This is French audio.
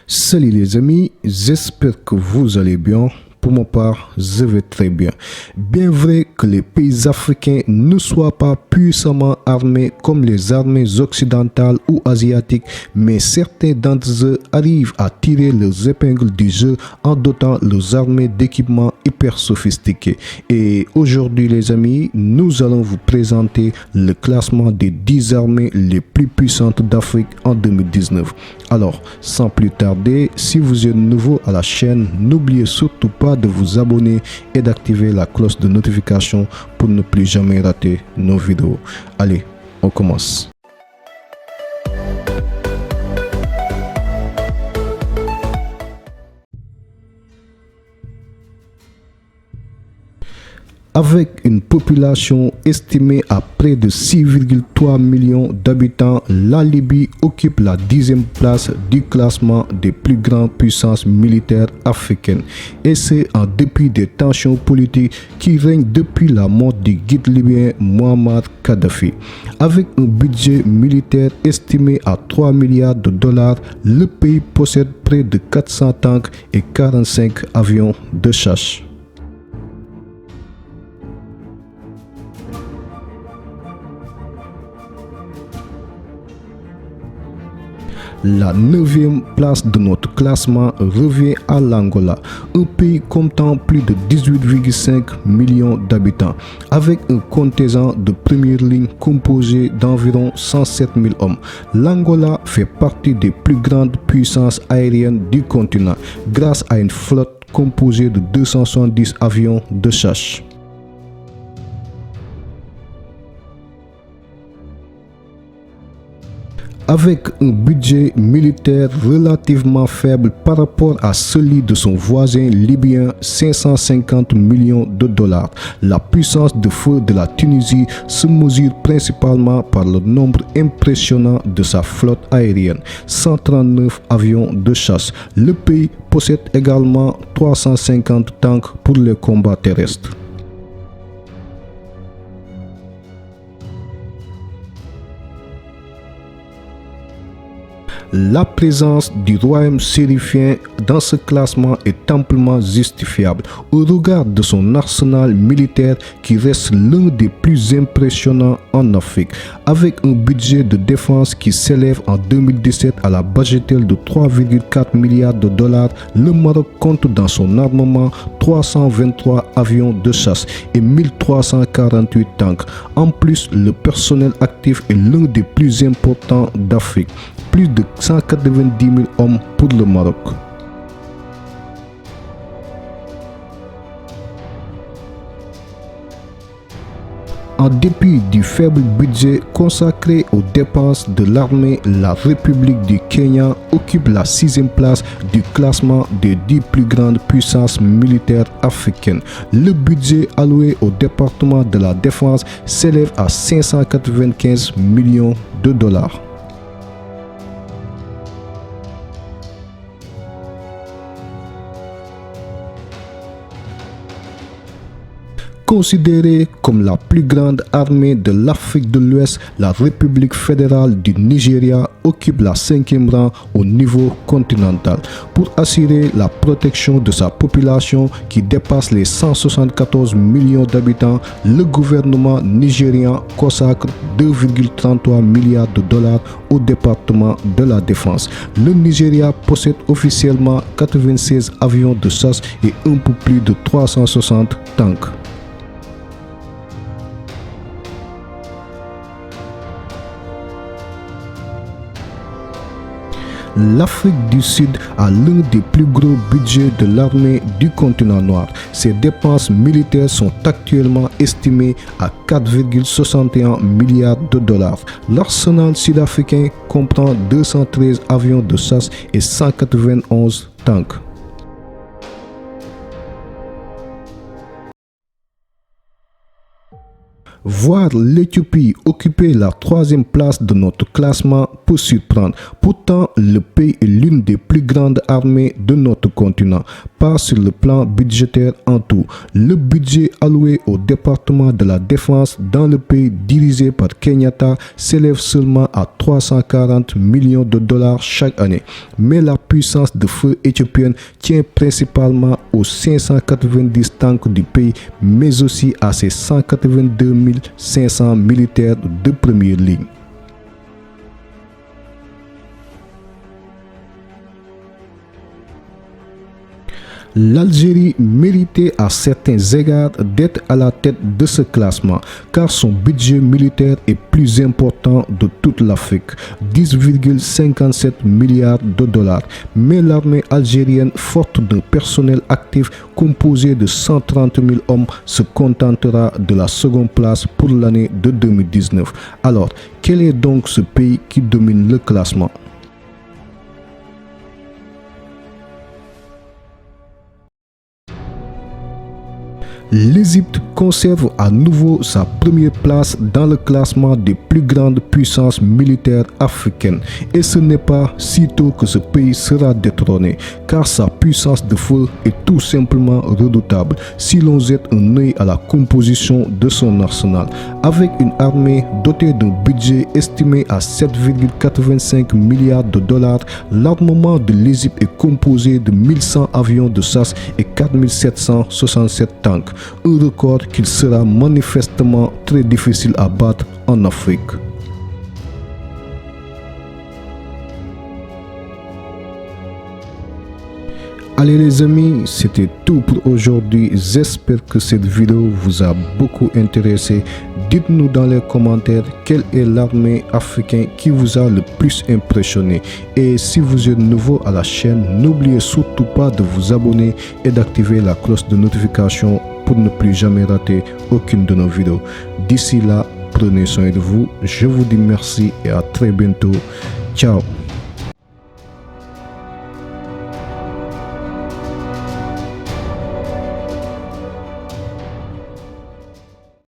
Salut les amis, j'espère que vous allez bien. Pour ma part, je vais très bien. Bien vrai que les pays africains ne soient pas puissamment armés comme les armées occidentales ou asiatiques, mais certains d'entre eux arrivent à tirer leurs épingles du jeu en dotant leurs armées d'équipements hyper sophistiqués. Et aujourd'hui les amis, nous allons vous présenter le classement des 10 armées les plus puissantes d'Afrique en 2019. Alors, sans plus tarder, si vous êtes nouveau à la chaîne, n'oubliez surtout pas de vous abonner et d'activer la cloche de notification pour ne plus jamais rater nos vidéos. Allez, on commence. Avec une population estimée à près de 6,3 millions d'habitants, la Libye occupe la 10e place du classement des plus grandes puissances militaires africaines. Et c'est en dépit des tensions politiques qui règnent depuis la mort du guide libyen Muammar Kadhafi. Avec un budget militaire estimé à 3 milliards de dollars, le pays possède près de 400 tanks et 45 avions de chasse. La 9e place de notre classement revient à l'Angola, un pays comptant plus de 18,5 millions d'habitants, avec un contingent de première ligne composé d'environ 107 000 hommes. L'Angola fait partie des plus grandes puissances aériennes du continent, grâce à une flotte composée de 270 avions de chasse. Avec un budget militaire relativement faible par rapport à celui de son voisin libyen, 550 millions de dollars, la puissance de feu de la Tunisie se mesure principalement par le nombre impressionnant de sa flotte aérienne, 139 avions de chasse. Le pays possède également 350 tanks pour les combats terrestres. La présence du royaume sérifien dans ce classement est amplement justifiable au regard de son arsenal militaire qui reste l'un des plus impressionnants en Afrique. Avec un budget de défense qui s'élève en 2017 à la bagatelle de 3,4 milliards de dollars, le Maroc compte dans son armement 323 avions de chasse et 1348 tanks. En plus, le personnel actif est l'un des plus importants d'Afrique. Plus de 190 000 hommes pour le Maroc. En dépit du faible budget consacré aux dépenses de l'armée, la République du Kenya occupe la 6e place du classement des 10 plus grandes puissances militaires africaines. Le budget alloué au département de la défense s'élève à 595 millions de dollars. Considérée comme la plus grande armée de l'Afrique de l'Ouest, la République fédérale du Nigeria occupe la 5e rang au niveau continental. Pour assurer la protection de sa population qui dépasse les 174 millions d'habitants, le gouvernement nigérian consacre 2,33 milliards de dollars au département de la défense. Le Nigeria possède officiellement 96 avions de chasse et un peu plus de 360 tanks. L'Afrique du Sud a l'un des plus gros budgets de l'armée du continent noir. Ses dépenses militaires sont actuellement estimées à 4,61 milliards de dollars. L'arsenal sud-africain comprend 213 avions de chasse et 191 tanks. Voir l'Éthiopie occuper la 3e place de notre classement peut surprendre. Pourtant, le pays est l'une des plus grandes armées de notre continent, pas sur le plan budgétaire en tout. Le budget alloué au département de la défense dans le pays dirigé par Kenyatta s'élève seulement à 340 millions de dollars chaque année. Mais la puissance de feu éthiopienne tient principalement aux 590 tanks du pays, mais aussi à ses 182 500 militaires de première ligne. L'Algérie méritait à certains égards d'être à la tête de ce classement car son budget militaire est plus important de toute l'Afrique, 10,57 milliards de dollars. Mais l'armée algérienne, forte d'un personnel actif composé de 130 000 hommes, se contentera de la 2e place pour l'année de 2019. Alors, quel est donc ce pays qui domine le classement? L'Égypte conserve à nouveau sa première place dans le classement des plus grandes puissances militaires africaines. Et ce n'est pas si tôt que ce pays sera détrôné, car sa puissance de feu est tout simplement redoutable si l'on jette un œil à la composition de son arsenal. Avec une armée dotée d'un budget estimé à 7,85 milliards de dollars, l'armement de l'Égypte est composé de 1100 avions de chasse et 4767 tanks. Un record qu'il sera manifestement très difficile à battre en Afrique. Allez les amis, c'était tout pour aujourd'hui. J'espère que cette vidéo vous a beaucoup intéressé. Dites-nous dans les commentaires quelle est l'armée africaine qui vous a le plus impressionné. Et si vous êtes nouveau à la chaîne, n'oubliez surtout pas de vous abonner et d'activer la cloche de notification pour ne plus jamais rater aucune de nos vidéos. D'ici là, prenez soin de vous. Je vous dis merci et à très bientôt. Ciao.